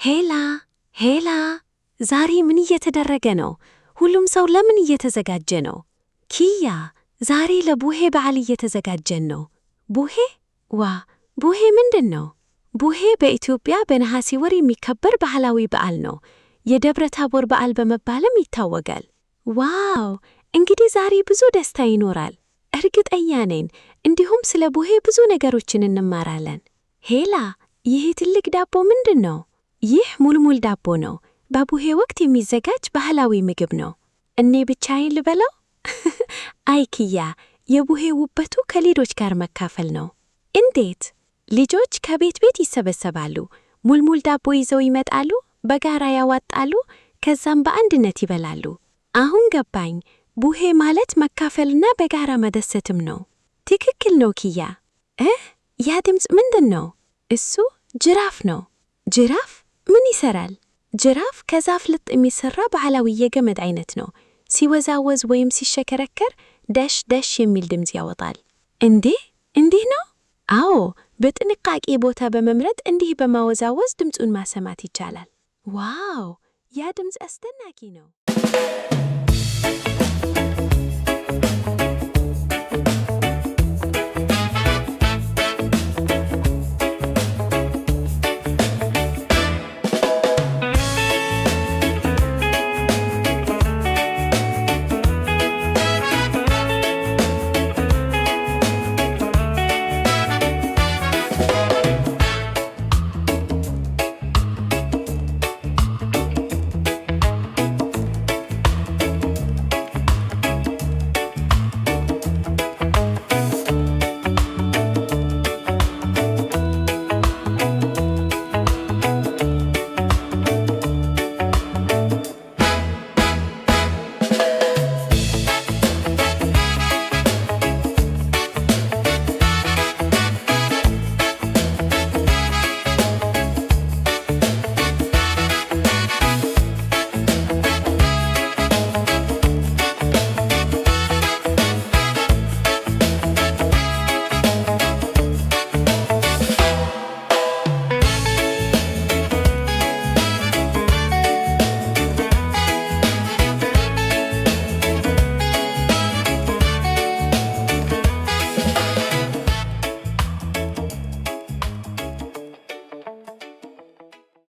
ሄላ ሄላ ዛሬ ምን እየተደረገ ነው? ሁሉም ሰው ለምን እየተዘጋጀ ነው? ኪያ ዛሬ ለቡሄ በዓል እየተዘጋጀን ነው። ቡሄ ቡሄ ምንድን ነው? ቡሄ በኢትዮጵያ በነሐሴ ወር የሚከበር ባህላዊ በዓል ነው። የደብረ ታቦር በዓል በመባልም ይታወቃል። ዋው! እንግዲህ ዛሬ ብዙ ደስታ ይኖራል። እርግጠኛ ነኝ። እንዲሁም ስለ ቡሄ ብዙ ነገሮችን እንማራለን። ሄላ ይህ ትልቅ ዳቦ ምንድን ነው? ይህ ሙልሙል ዳቦ ነው። በቡሄ ወቅት የሚዘጋጅ ባህላዊ ምግብ ነው። እኔ ብቻዬን ልበላው? አይ ኪያ፣ የቡሄ ውበቱ ከሌሎች ጋር መካፈል ነው። እንዴት? ልጆች ከቤት ይሰበሰባሉ፣ ሙልሙል ዳቦ ይዘው ይመጣሉ፣ በጋራ ያዋጣሉ፣ ከዛም በአንድነት ይበላሉ። አሁን ገባኝ። ቡሄ ማለት መካፈልና በጋራ መደሰትም ነው። ትክክል ነው ኪያ። ያ ድምፅ ምንድን ነው? እሱ ጅራፍ ነው። ጅራፍ ምን ይሰራል? ጅራፍ ከዛፍ ልጥ የሚሰራ ባህላዊ የገመድ አይነት ነው። ሲወዛወዝ ወይም ሲሸከረከር ደሽ ደሽ የሚል ድምፅ ያወጣል። እንዲህ ነው? አዎ፣ በጥንቃቄ ቦታ በመምረጥ እንዲህ በማወዛወዝ ድምፁን ማሰማት ይቻላል። ዋው! ያ ድምፅ አስደናቂ ነው።